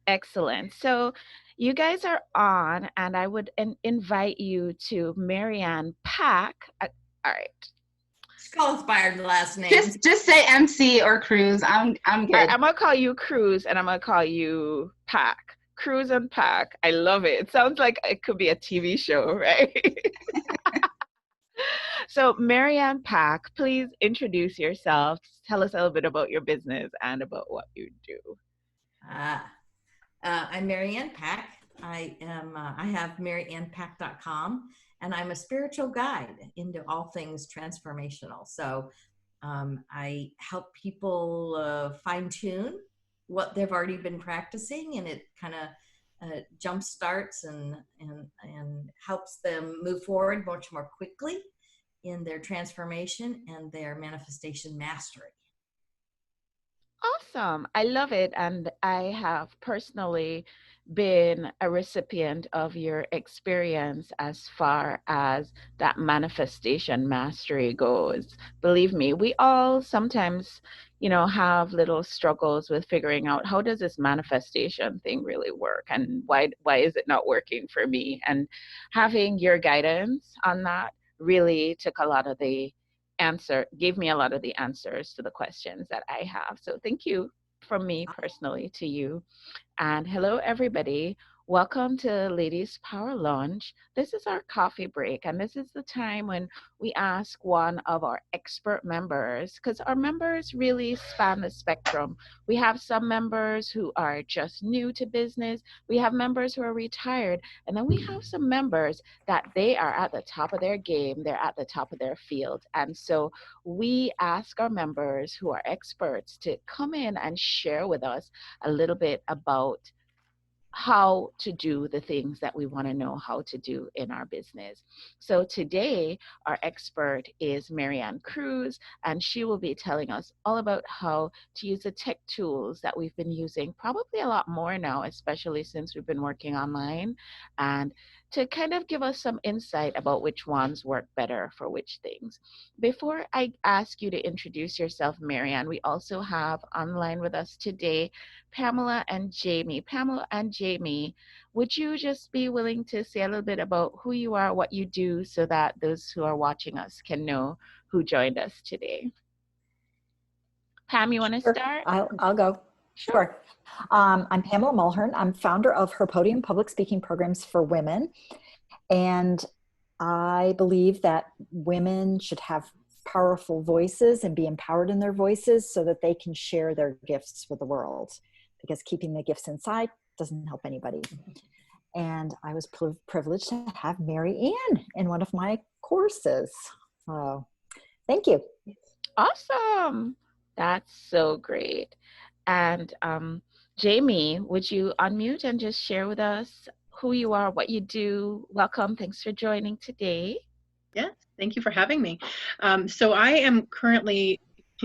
Excellent. So you guys are on, and I would invite you to Maryann Pack. All right. Just call us by our last names. Just say MC or Cruz. I'm All good. right, I'm gonna call you Cruz, and I'm gonna call you Pack. Cruz and Pack. I love it. It sounds like it could be a TV show, right? So Maryann Pack, please introduce yourself. Tell us a little bit about your business and about what you do. I'm Maryann Pack. I have maryannpack.com, and I'm a spiritual guide into all things transformational. So I help people fine tune what they've already been practicing, and it kind of jump starts and helps them move forward much more quickly in their transformation and their manifestation mastery. Awesome. I love it. And I have personally been a recipient of your experience as far as that manifestation mastery goes. Believe me, we all sometimes, have little struggles with figuring out how does this manifestation thing really work and why is it not working for me? And having your guidance on that really took a lot of the gave me a lot of the answers to the questions that I have. So thank you from me personally to you. And hello, everybody. Welcome to Ladies Power Lunch. This is our coffee break, and this is the time when we ask one of our expert members, because our members really span the spectrum. We have some members who are just new to business, we have members who are retired, and then we have some members that they are at the top of their game, they're at the top of their field. And so we ask our members who are experts to come in and share with us a little bit about how to do the things that we want to know how to do in our business. So today, our expert is Maryann Cruz, and she will be telling us all about how to use the tech tools that we've been using, probably a lot more now, especially since we've been working online, and to kind of give us some insight about which ones work better for which things. Before I ask you to introduce yourself, Maryann, we also have online with us today Pamela and Jamie. Pamela and Jamie, would you just be willing to say a little bit about who you are, what you do, so that those who are watching us can know who joined us today? Pam, you want to start? I'll go. Sure. I'm Pamela Mulhern. I'm founder of Her Podium Public Speaking Programs for Women. And I believe that women should have powerful voices and be empowered in their voices so that they can share their gifts with the world, because keeping the gifts inside doesn't help anybody. And I was privileged to have Maryann in one of my courses. So thank you. Awesome. That's so great. And Jamie, would you unmute and just share with us who you are, what you do? Welcome. Thanks for joining today. Yes, thank you for having me. So I am currently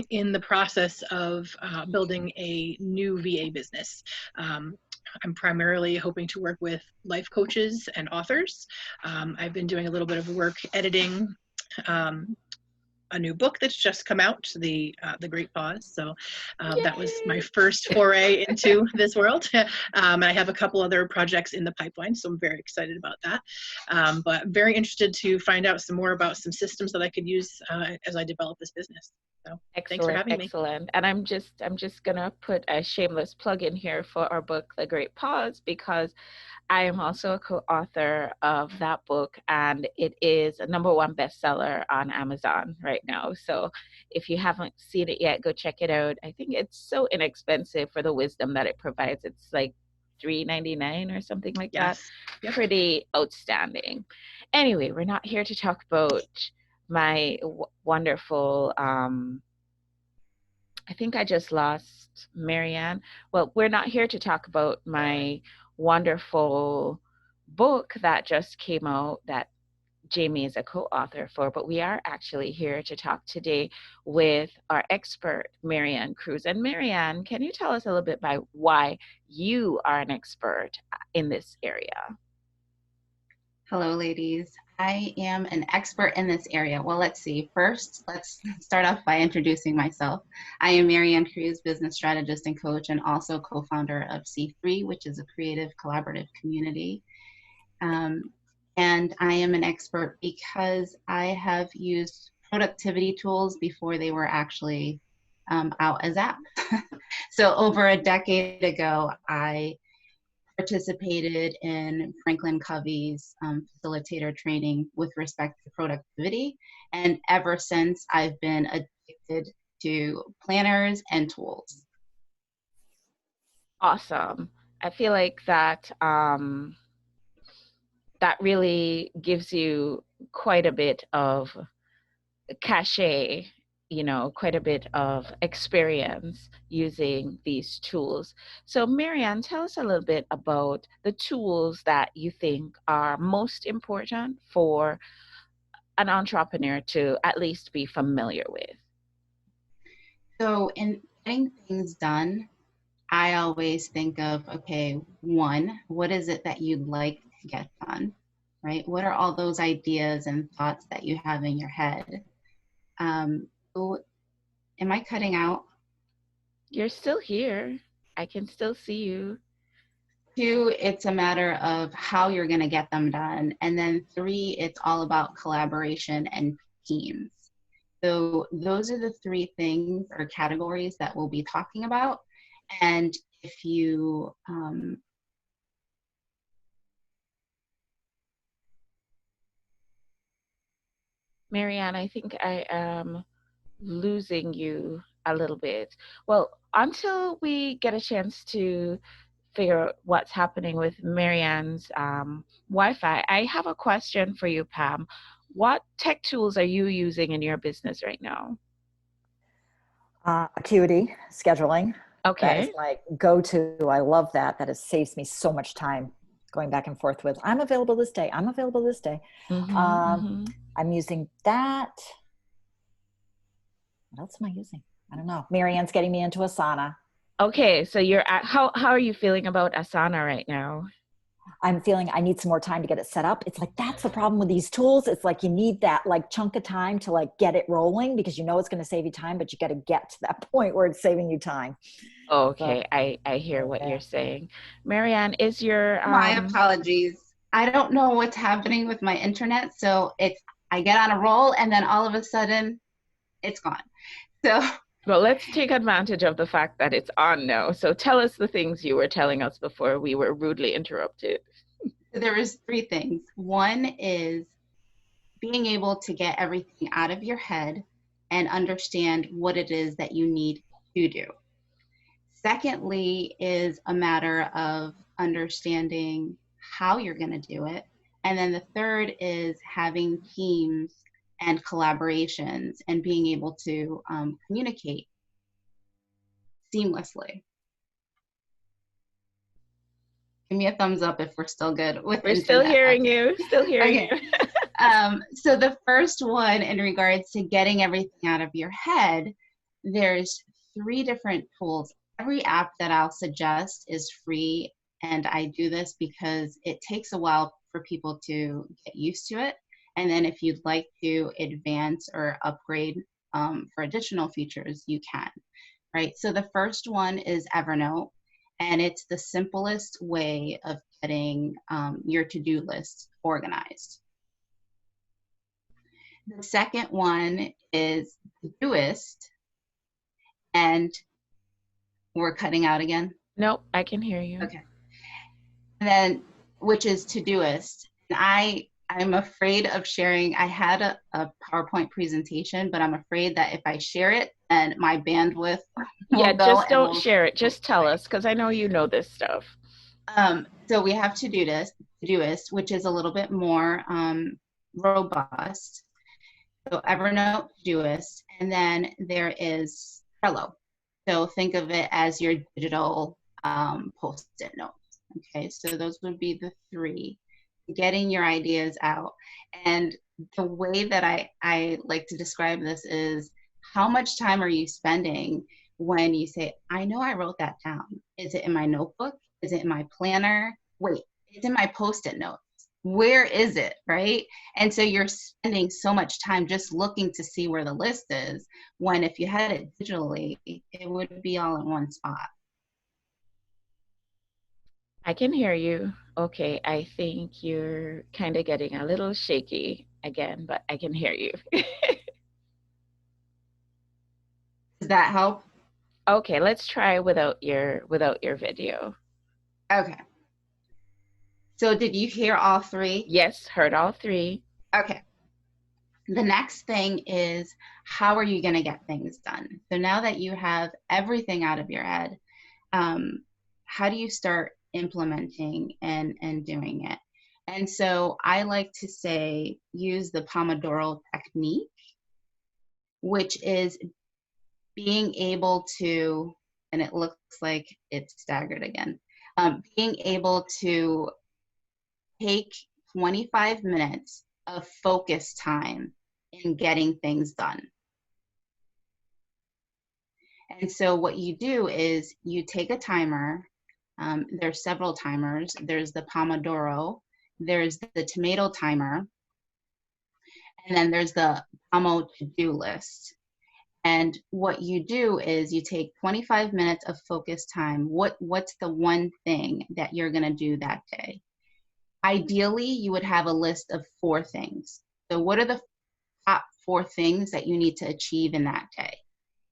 in the process of building a new VA business. I'm primarily hoping to work with life coaches and authors. I've been doing a little bit of work editing a new book that's just come out, The Great Pause. So that was my first foray into this world. I have a couple other projects in the pipeline, so I'm very excited about that. But very interested to find out some more about some systems that I could use as I develop this business. So thanks for having me. Excellent. And I'm just gonna put a shameless plug in here for our book, The Great Pause, because I am also a co-author of that book, and it is a #1 bestseller on Amazon right now. So if you haven't seen it yet, go check it out. I think it's so inexpensive for the wisdom that it provides. It's like $3.99 or something like that. Yep. Pretty outstanding. Anyway, we're not here to talk about my wonderful, I think I just lost Maryann. Well, we're not here to talk about my wonderful book that just came out that Jamie is a co-author for, but we are actually here to talk today with our expert, Maryann Cruz. And Maryann, can you tell us a little bit about why you are an expert in this area? Hello, ladies. I am an expert in this area. Well, let's see. First, let's start off by introducing myself. I am Maryann Cruz, Business Strategist and Coach, and also co-founder of C3, which is a creative collaborative community. And I am an expert because I have used productivity tools before they were actually out as apps. So over a decade ago, I participated in Franklin Covey's facilitator training with respect to productivity. And ever since, I've been addicted to planners and tools. Awesome. I feel like that that really gives you quite a bit of cachet, quite a bit of experience using these tools. So Maryann, tell us a little bit about the tools that you think are most important for an entrepreneur to at least be familiar with. So in getting things done, I always think of, okay, one, what is it that you'd like to get done, right? What are all those ideas and thoughts that you have in your head? So am I cutting out? You're still here. I can still see you. Two, it's a matter of how you're going to get them done. And then three, it's all about collaboration and teams. So those are the three things or categories that we'll be talking about. And if you Maryann, I think I am losing you a little bit. Well, until we get a chance to figure out what's happening with Maryann's Wi-Fi, I have a question for you, Pam. What tech tools are you using in your business right now? Acuity, scheduling. That Okay. is my go-to. I love that. That saves me so much time going back and forth with, I'm available this day. I'm available this day. I'm using that. What else am I using? I don't know. Maryann's getting me into Asana. Okay, so you're at, how are you feeling about Asana right now? I'm feeling I need some more time to get it set up. It's like, that's the problem with these tools. It's like you need that like chunk of time to like get it rolling because you know it's going to save you time, but you got to get to that point where it's saving you time. Okay, so, I hear what you're saying. Maryann, is your My apologies. I don't know what's happening with my internet, so I get on a roll and then all of a sudden it's gone. So well, let's take advantage of the fact that it's on now. So tell us the things you were telling us before we were rudely interrupted. There was three things. One is being able to get everything out of your head and understand what it is that you need to do. Secondly is a matter of understanding how you're going to do it. And then the third is having teams and collaborations and being able to communicate seamlessly. Give me a thumbs up if we're still good with We're still hearing you, still hearing you. So the first one in regards to getting everything out of your head, there's three different tools. Every app that I'll suggest is free, and I do this because it takes a while for people to get used to it. And then if you'd like to advance or upgrade for additional features, you can, right? So the first one is Evernote, and it's the simplest way of getting your to-do list organized. The second one is Todoist, and we're cutting out again? Nope, I can hear you. Okay. And then, which is Todoist. And I'm afraid of sharing. I had a PowerPoint presentation, but I'm afraid that if I share it, then my bandwidth will go. Just don't share it. Just tell us, because I know you know this stuff. So we have Todoist, which is a little bit more robust. So Evernote, Todoist, and then there is Trello. So think of it as your digital post-it notes. Okay, so those would be the three. Getting your ideas out. And the way that I like to describe this is, how much time are you spending when you say, I know I wrote that down. Is it in my notebook? Is it in my planner? Wait, it's in my post-it notes. where is it, right? And so you're spending so much time just looking to see where the list is, when if you had it digitally, it would be all in one spot. I can hear you. Okay, I think you're kind of getting a little shaky again, but I can hear you. Does that help? Okay, let's try without your video. Okay. So did you hear all three? Yes, heard all three. Okay. The next thing is, how are you going to get things done? So now that you have everything out of your head, how do you start implementing and doing it? And so I like to say, use the Pomodoro technique, which is being able to, and it looks like it's staggered again, being able to take 25 minutes of focus time in getting things done. And so what you do is you take a timer. There's several timers. There's the Pomodoro, there's the tomato timer, and then there's the Pomo to-do list. And what you do is you take 25 minutes of focus time. What's the one thing that you're going to do that day? Ideally, you would have a list of 4 things. So what are the top 4 things that you need to achieve in that day?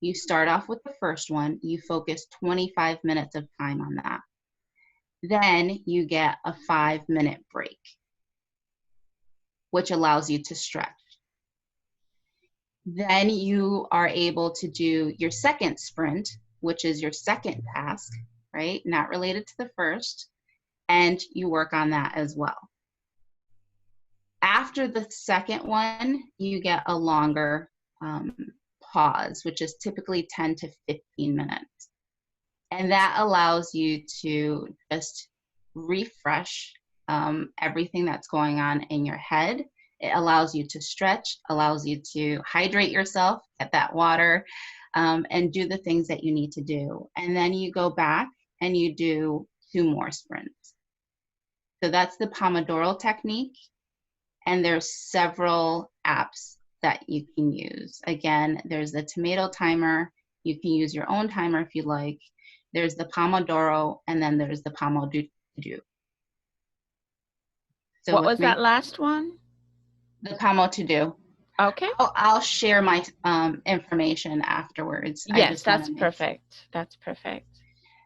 You start off with the first one. You focus 25 minutes of time on that. Then you get a 5-minute break, which allows you to stretch. Then you are able to do your second sprint, which is your second task, right? Not related to the first. And you work on that as well. After the second one, you get a longer pause, which is typically 10 to 15 minutes. And that allows you to just refresh everything that's going on in your head. It allows you to stretch, allows you to hydrate yourself, get that water, and do the things that you need to do. And then you go back and you do 2 more sprints. So that's the Pomodoro technique. And there's several apps that you can use. Again, there's the tomato timer. You can use your own timer if you like. There's the Pomodoro, and then there's the Pomo to do. So what was that last one? The Pomo to do. Okay. I'll share my information afterwards. Yes, that's perfect. That's perfect.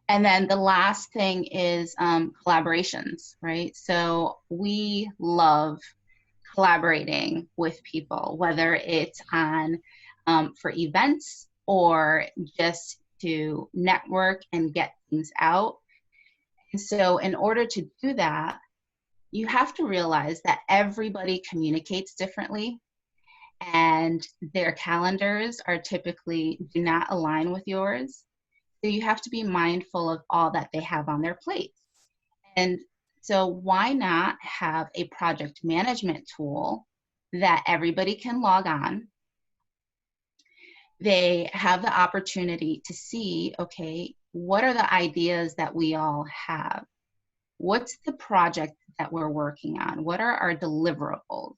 And then the last thing is collaborations, right? So we love collaborating with people, whether it's on for events or just to network and get things out. And so in order to do that, you have to realize that everybody communicates differently, and their calendars are typically do not align with yours. So you have to be mindful of all that they have on their plates. And so why not have a project management tool that everybody can log on? They have the opportunity to see, okay, what are the ideas that we all have? What's the project that we're working on? What are our deliverables?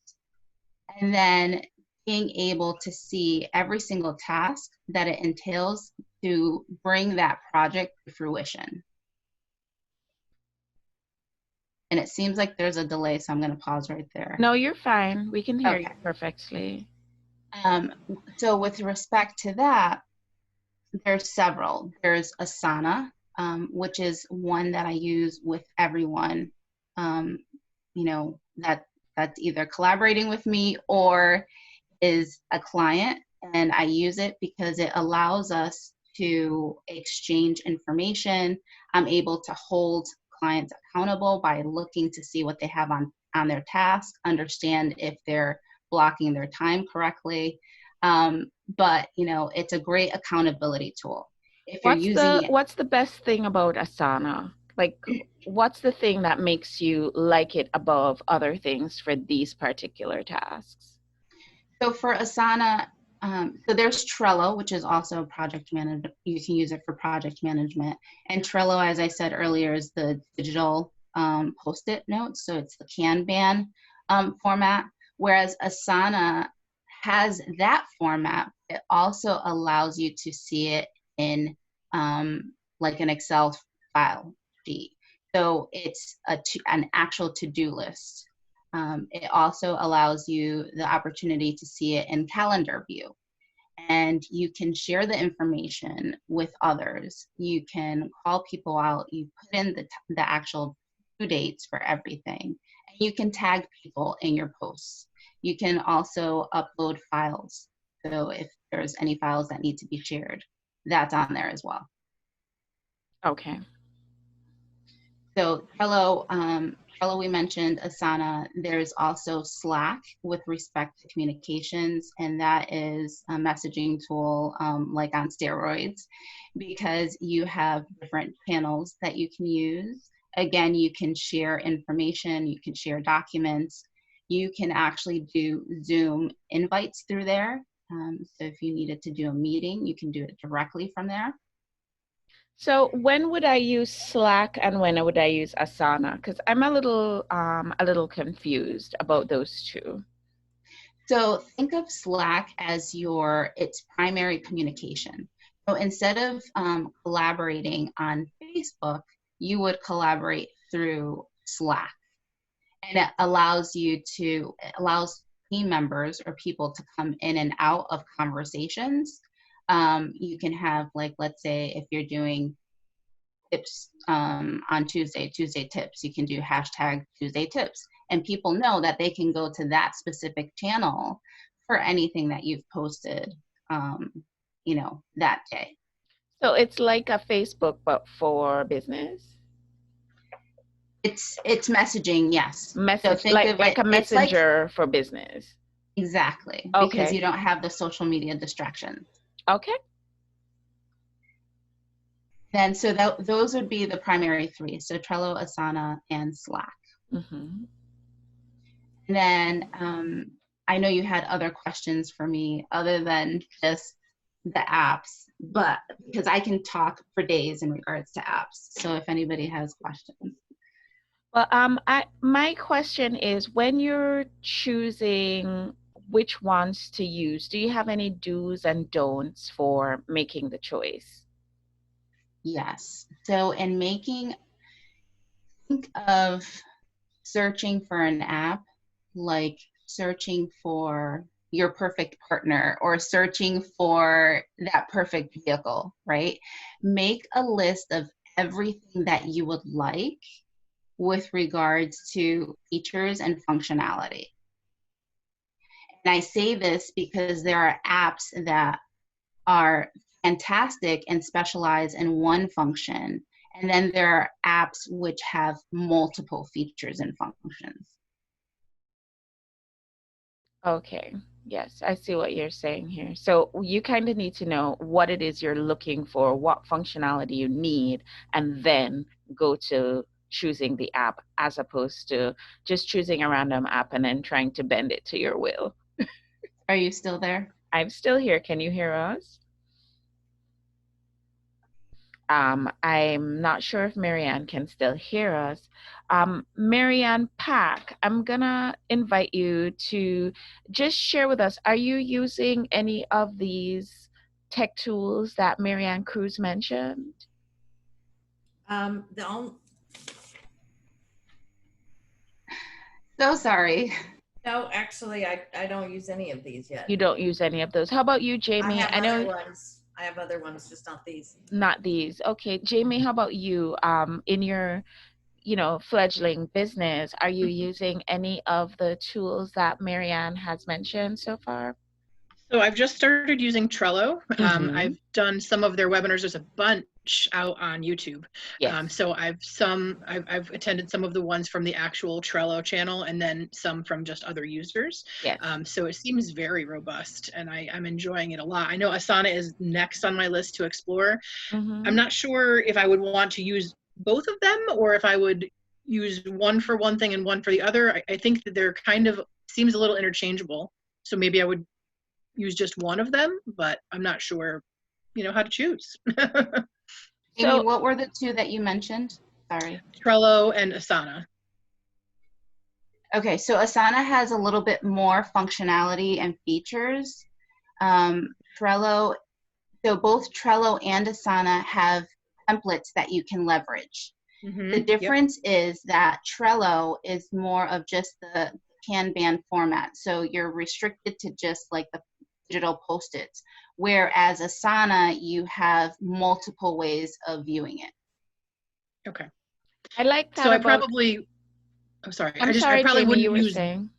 And then being able to see every single task that it entails to bring that project to fruition. And it seems like there's a delay, so I'm going to pause right there. No, you're fine. We can hear you Okay. perfectly. So with respect to that, there's several. There's Asana, which is one that I use with everyone, you know, that's either collaborating with me or is a client. And I use it because it allows us to exchange information. I'm able to hold clients accountable by looking to see what they have on their task, understand if they're blocking their time correctly. But you know, it's a great accountability tool. If you're using it, what's the best thing about Asana? Like, what's the thing that makes you like it above other things for these particular tasks? So for Asana, so there's Trello, which is also project management. You can use it for project management. And Trello, as I said earlier, is the digital Post-it notes, so it's the Kanban format, whereas Asana has that format. It also allows you to see it in like an Excel file sheet. So it's an actual to-do list. It also allows you the opportunity to see it in calendar view. And you can share the information with others. You can call people out. You put in the actual due dates for everything. And you can tag people in your posts. You can also upload files. So if there's any files that need to be shared, that's on there as well. Okay. So Trello we mentioned, Asana. There's also Slack with respect to communications, and that is a messaging tool like on steroids, because you have different channels that you can use. Again, you can share information, you can share documents, you can actually do Zoom invites through there. So if you needed to do a meeting, you can do it directly from there. So when would I use Slack and when would I use Asana? Because I'm a little confused about those two. So think of Slack as its primary communication. So instead of collaborating on Facebook, you would collaborate through Slack. And it allows team members or people to come in and out of conversations. You can have, like, let's say if you're doing tips on Tuesday tips, you can do hashtag Tuesday tips. And people know that they can go to that specific channel for anything that you've posted, that day. So it's like a Facebook, but for business? It's messaging, yes. Message, so like a messenger for business. Exactly. Okay. Because you don't have the social media distractions. Okay. Then so those would be the primary three. So Trello, Asana, and Slack. Mm-hmm. And then I know you had other questions for me other than just the apps, but because I can talk for days in regards to apps. So if anybody has questions. Well, my question is, when you're choosing which ones to use, do you have any do's and don'ts for making the choice? Yes. So think of searching for an app like searching for your perfect partner or searching for that perfect vehicle, right? Make a list of everything that you would like with regards to features and functionality. And I say this because there are apps that are fantastic and specialize in one function. And then there are apps which have multiple features and functions. Okay. Yes, I see what you're saying here. So you kind of need to know what it is you're looking for, what functionality you need, and then go to choosing the app as opposed to just choosing a random app and then trying to bend it to your will. Are you still there? I'm still here. Can you hear us? I'm not sure if Maryann can still hear us. Maryann Pack, I'm gonna invite you to just share with us, are you using any of these tech tools that Maryann Cruz mentioned? So sorry. No, actually, I don't use any of these yet. You don't use any of those. How about you, Jamie? I know I have other ones, just not these. Not these. Okay, Jamie, how about you? In your, fledgling business, are you using any of the tools that Maryann has mentioned so far? So I've just started using Trello. Mhm. I've done some of their webinars. There's a bunch out on YouTube. Yes. So I've attended some of the ones from the actual Trello channel and then some from just other users. Yes. So it seems very robust and I'm enjoying it a lot. I know Asana is next on my list to explore. Mhm. I'm not sure if I would want to use both of them or if I would use one for one thing and one for the other. I think that they're seems a little interchangeable. So maybe I would use just one of them, but I'm not sure, how to choose. Amy, what were the two that you mentioned? Sorry. Trello and Asana. Okay, so Asana has a little bit more functionality and features. Trello, so both Trello and Asana have templates that you can leverage. The difference is that Trello is more of just the Kanban format. So you're restricted to just like the digital post-its, whereas Asana, you have multiple ways of viewing it. Okay. I like that So I about, probably, I'm sorry. I'm I sorry, probably Jamie, you wouldn't were saying.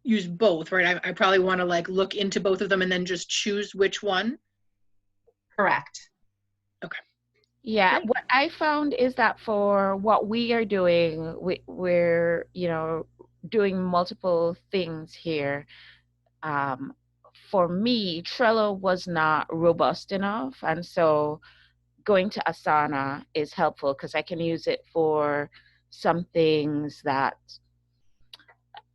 use both, right? I probably want to like look into both of them and then just choose which one. Correct. Okay. Yeah, Great. what I found is that for what we are doing, we're, you know, doing multiple things here. Um, for me, Trello was not robust enough, and so going to Asana is helpful because I can use it for some things that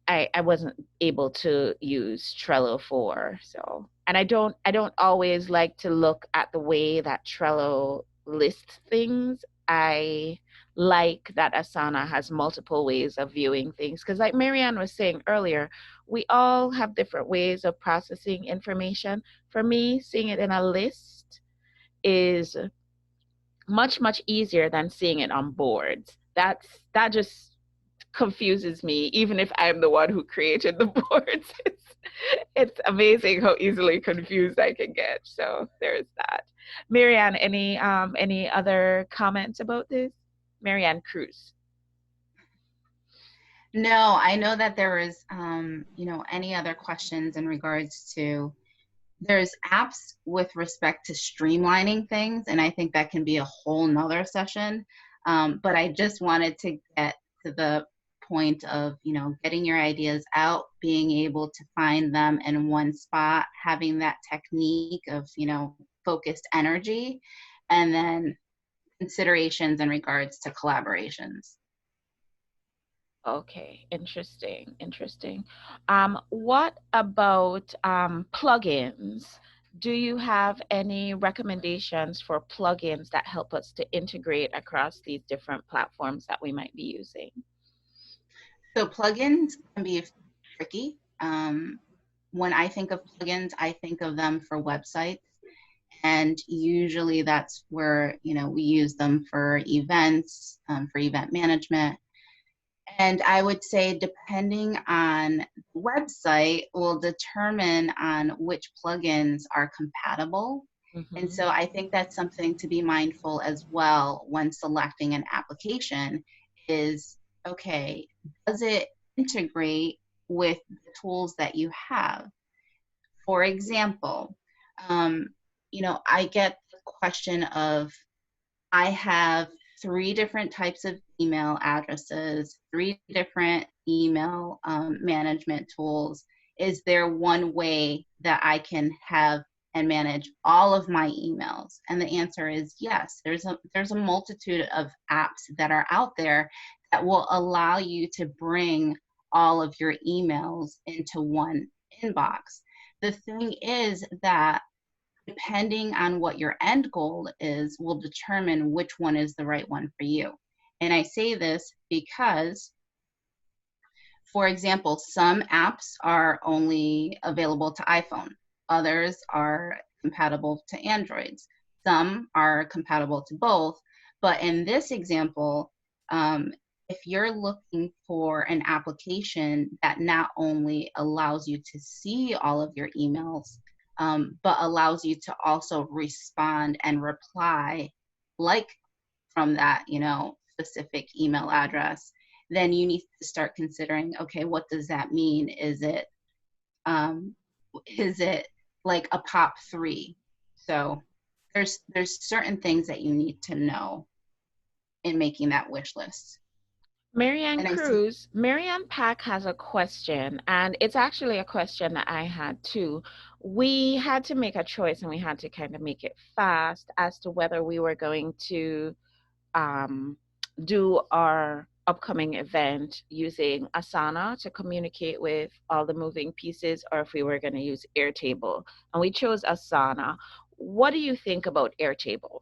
I wasn't able to use Trello for. So, and I don't always like to look at the way that Trello lists things. I like that Asana has multiple ways of viewing things because like Maryann was saying earlier, we all have different ways of processing information. For me, seeing it in a list is much easier than seeing it on boards. That just confuses me, even if I'm the one who created the boards. It's amazing how easily confused I can get. So there's that. Maryann, any other comments about this? Maryann Cruz. No, I know that there is, any other questions in regards to, there's apps with respect to streamlining things, and I think that can be a whole nother session. But I just wanted to get to the point of, getting your ideas out, being able to find them in one spot, having that technique of, focused energy, and then considerations in regards to collaborations. Okay, interesting. What about plugins? Do you have any recommendations for plugins that help us to integrate across these different platforms that we might be using? So plugins can be tricky. When I think of plugins, I think of them for websites. And usually that's where, we use them for events, for event management. And I would say depending on the website will determine on which plugins are compatible. And Mm-hmm. so I think that's something to be mindful as well when selecting an application is, okay, does it integrate with the tools that you have? For example, I get the question of, I have 3 different types of email addresses, 3 different email management tools. Is there one way that I can have and manage all of my emails? And the answer is yes. There's a multitude of apps that are out there that will allow you to bring all of your emails into one inbox. The thing is that depending on what your end goal is, will determine which one is the right one for you. And I say this because, for example, some apps are only available to iPhone. Others are compatible to Androids. Some are compatible to both. But in this example, if you're looking for an application that not only allows you to see all of your emails, but allows you to also respond and reply like from that, specific email address, then you need to start considering, okay, what does that mean? Um, is it like a pop 3? So there's certain things that you need to know in making that wish list. Maryann And I see. Cruz, Maryann Pack has a question, and it's actually a question that I had too. We had to make a choice, and we had to kind of make it fast as to whether we were going to um, do our upcoming event using Asana to communicate with all the moving pieces, or if we were going to use Airtable. And we chose Asana. What do you think about Airtable?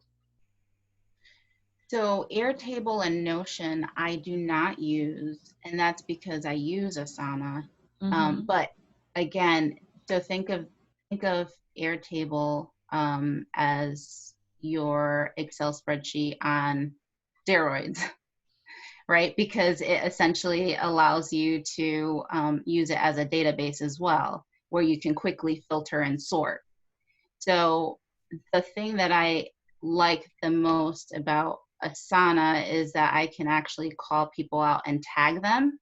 So Airtable and Notion, I do not use, and that's because I use Asana. Mm-hmm. But again, so think of Airtable as your Excel spreadsheet on steroids, right? Because it essentially allows you to use it as a database as well, where you can quickly filter and sort. So the thing that I like the most about Asana is that I can actually call people out and tag them,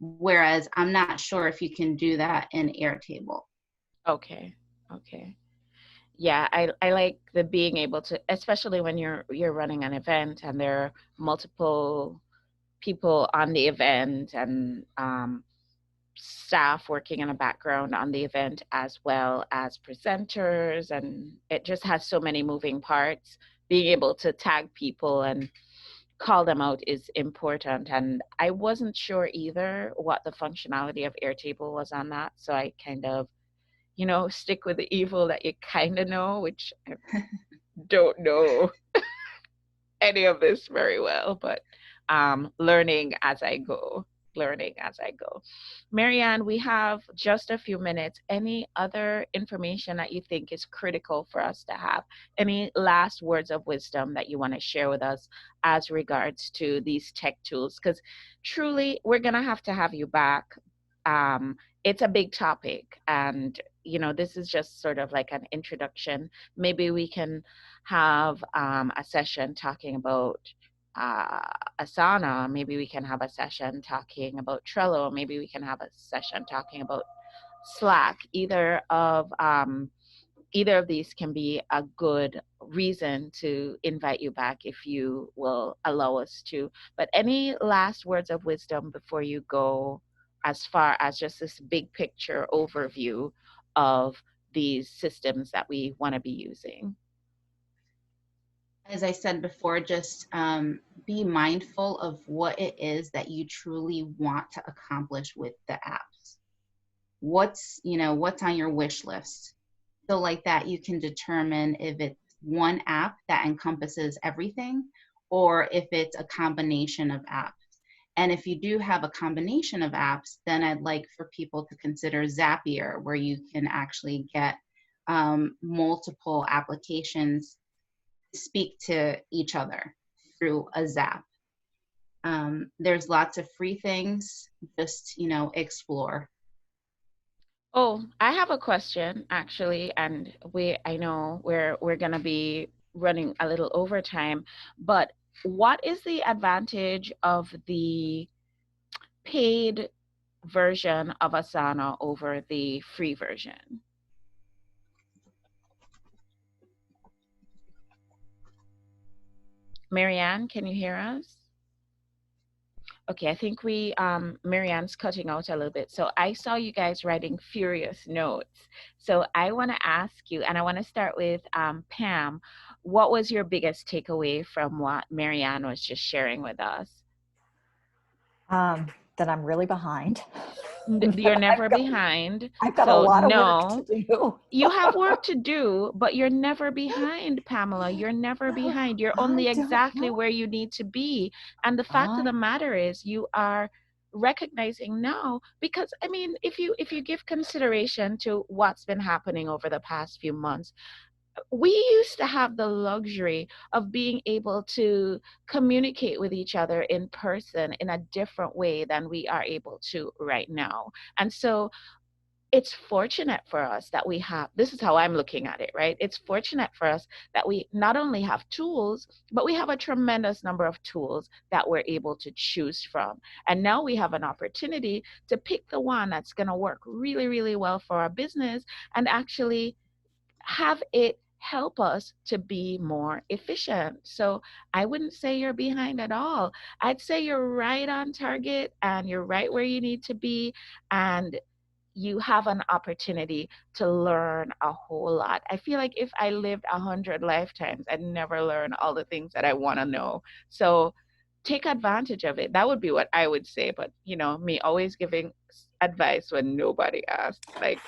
whereas I'm not sure if you can do that in Airtable. Okay. Okay. Yeah, I like the being able to, especially when you're running an event and there are multiple people on the event and staff working in the background on the event as well as presenters, and it just has so many moving parts. Being able to tag people and call them out is important. And I wasn't sure either what the functionality of Airtable was on that. So I kind of, stick with the evil that you kind of know, which I don't know any of this very well, but learning as I go. Learning as I go. Maryann, we have just a few minutes. Any other information that you think is critical for us to have? Any last words of wisdom that you want to share with us as regards to these tech tools? Because truly, we're going to have you back. It's a big topic, and this is just sort of like an introduction. Maybe we can have a session talking about uh, Asana. Maybe we can have a session talking about Trello. Maybe we can have a session talking about Slack. Either of these can be a good reason to invite you back if you will allow us to. But any last words of wisdom before you go, as far as just this big picture overview of these systems that we want to be using? As I said before, just be mindful of what it is that you truly want to accomplish with the apps. What's on your wish list? So like that, you can determine if it's one app that encompasses everything or if it's a combination of apps. And if you do have a combination of apps, then I'd like for people to consider Zapier, where you can actually get multiple applications speak to each other through a Zap. There's lots of free things, just, explore. Oh, I have a question actually, and I know we're gonna be running a little overtime, but what is the advantage of the paid version of Asana over the free version? Maryann, can you hear us? Okay, I think Maryann's cutting out a little bit. So I saw you guys writing furious notes. So I want to ask you, and I want to start with Pam. What was your biggest takeaway from what Maryann was just sharing with us? That I'm really behind. You're never behind. I've got a So lot of no, work to do. you have work to do, but you're never behind, Pamela. You're never behind. You're only exactly where you need to be. And the fact of the matter is you are recognizing now, because I mean, if you give consideration to what's been happening over the past few months, we used to have the luxury of being able to communicate with each other in person in a different way than we are able to right now. And so it's fortunate for us that we have, this is how I'm looking at it, right? It's fortunate for us that we not only have tools, but we have a tremendous number of tools that we're able to choose from. And now we have an opportunity to pick the one that's going to work really, really well for our business and actually have it help us to be more efficient. So I wouldn't say you're behind at all. I'd say you're right on target and you're right where you need to be. And you have an opportunity to learn a whole lot. I feel like if I lived 100 lifetimes, I'd never learn all the things that I want to know. So take advantage of it. That would be what I would say. But, me always giving advice when nobody asked. Like,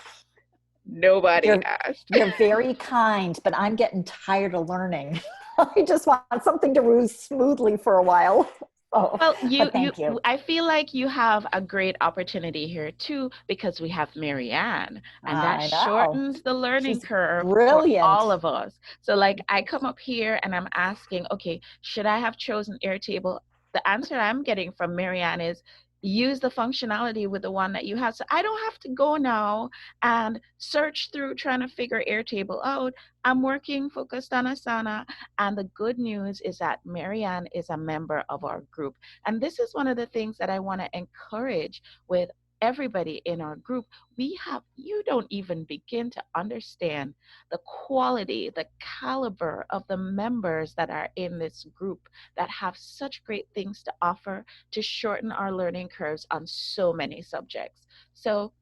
nobody asked. You're very kind, but I'm getting tired of learning. I just want something to ruse smoothly for a while. Oh, Well, but thank you. I feel like you have a great opportunity here too, because we have Maryann, and that I know. shortens the learning She's curve for brilliant. all of us. So, like, I come up here and I'm asking, okay, should I have chosen Airtable? The answer I'm getting from Maryann is use the functionality with the one that you have. So I don't have to go now and search through trying to figure Airtable out. I'm working focused on Asana. And the good news is that Maryann is a member of our group. And this is one of the things that I want to encourage with everybody in our group. You don't even begin to understand the quality, the caliber of the members that are in this group that have such great things to offer to shorten our learning curves on so many subjects. So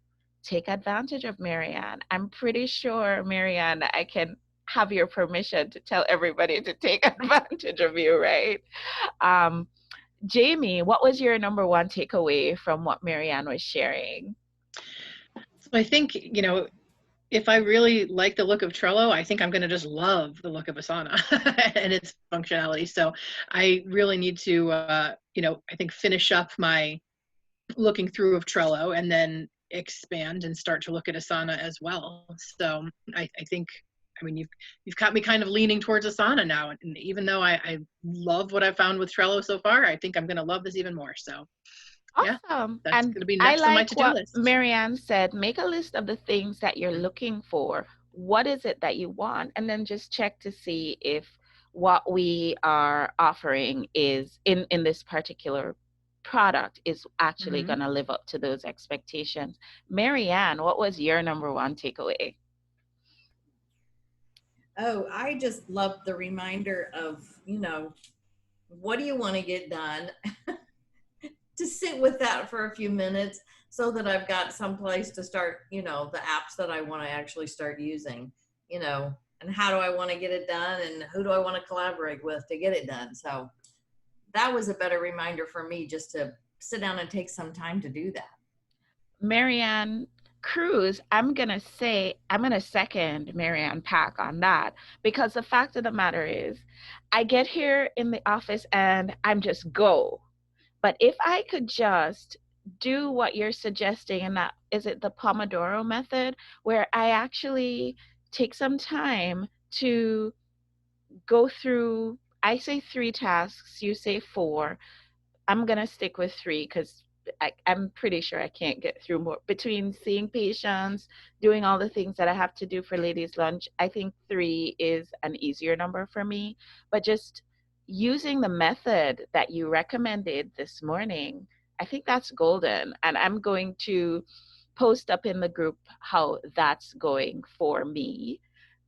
take advantage of Maryann. I'm pretty sure, Maryann, I can have your permission to tell everybody to take advantage of you, right? Um, Jamie, what was your number one takeaway from what Maryann was sharing? So I think, if I really like the look of Trello, I think I'm going to just love the look of Asana and its functionality. So I really need to, I think finish up my looking through of Trello and then expand and start to look at Asana as well. So I think, you've got me kind of leaning towards Asana now. And even though I love what I found with Trello so far, I think I'm going to love this even more. So yeah, Awesome. that's And going to be I next on my like to-do what list. Maryann said. Make a list of the things that you're looking for. What is it that you want? And then just check to see if what we are offering is in this particular product is actually going to live up to those expectations. Maryann, what was your number one takeaway? Oh, I just love the reminder of, what do you want to get done? To sit with that for a few minutes so that I've got some place to start, the apps that I want to actually start using, and how do I want to get it done and who do I want to collaborate with to get it done. So that was a better reminder for me, just to sit down and take some time to do that. Maryann Cruz, I'm going to second Maryann Pack on that, because the fact of the matter is I get here in the office and I'm just go. But if I could just do what you're suggesting, and that is it the Pomodoro method, where I actually take some time to go through, I say 3 tasks, you say 4. I'm going to stick with 3 because I'm pretty sure I can't get through more. Between seeing patients, doing all the things that I have to do for ladies' lunch, I think 3 is an easier number for me. But just using the method that you recommended this morning, I think that's golden. And I'm going to post up in the group how that's going for me,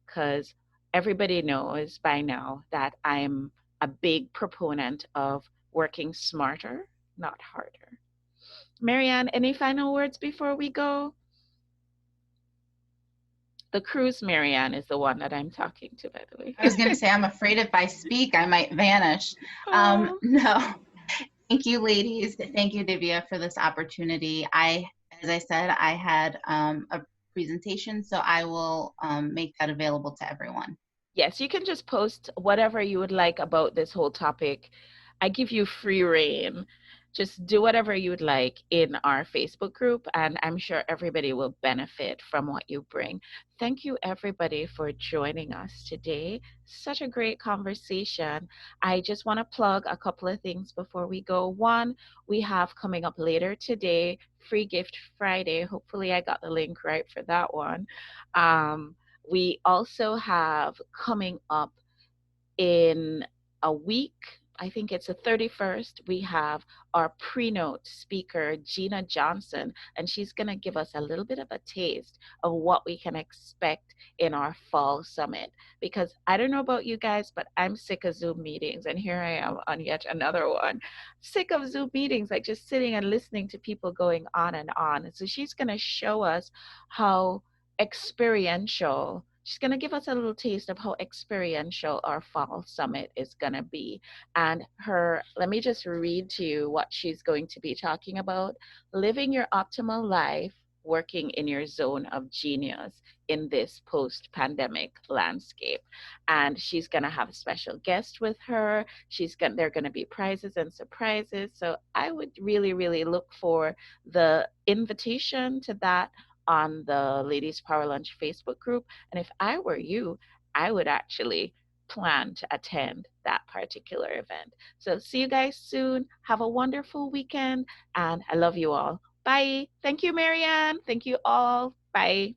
because everybody knows by now that I'm a big proponent of working smarter, not harder. Maryann, any final words before we go? The Cruz Maryann is the one that I'm talking to, by the way. I was going to say, I'm afraid if I speak, I might vanish. Oh. No. Thank you, ladies. Thank you, Divya, for this opportunity. As I said, I had a presentation, so I will make that available to everyone. Yes, you can just post whatever you would like about this whole topic. I give you free reign. Just do whatever you would like in our Facebook group, and I'm sure everybody will benefit from what you bring. Thank you, everybody, for joining us today. Such a great conversation. I just want to plug a couple of things before we go. One, we have coming up later today, Free Gift Friday. Hopefully, I got the link right for that one. We also have coming up in a week, I think it's the 31st, we have our pre-note speaker, Gina Johnson, and she's going to give us a little bit of a taste of what we can expect in our fall summit. Because I don't know about you guys, but I'm sick of Zoom meetings, and here I am on yet another one. Sick of Zoom meetings, like just sitting and listening to people going on and on. And so she's going to show us how experiential. She's going to give us a little taste of how experiential our fall summit is going to be. And let me just read to you what she's going to be talking about. Living your optimal life working in your zone of genius in this post-pandemic landscape. And she's going to have a special guest with her. There are going to be prizes and surprises. So I would really, really look for the invitation to that on the Ladies Power Lunch Facebook group. And if I were you, I would actually plan to attend that particular event. So see you guys soon. Have a wonderful weekend, and I love you all. Bye. Thank you, Maryann. Thank you all. Bye.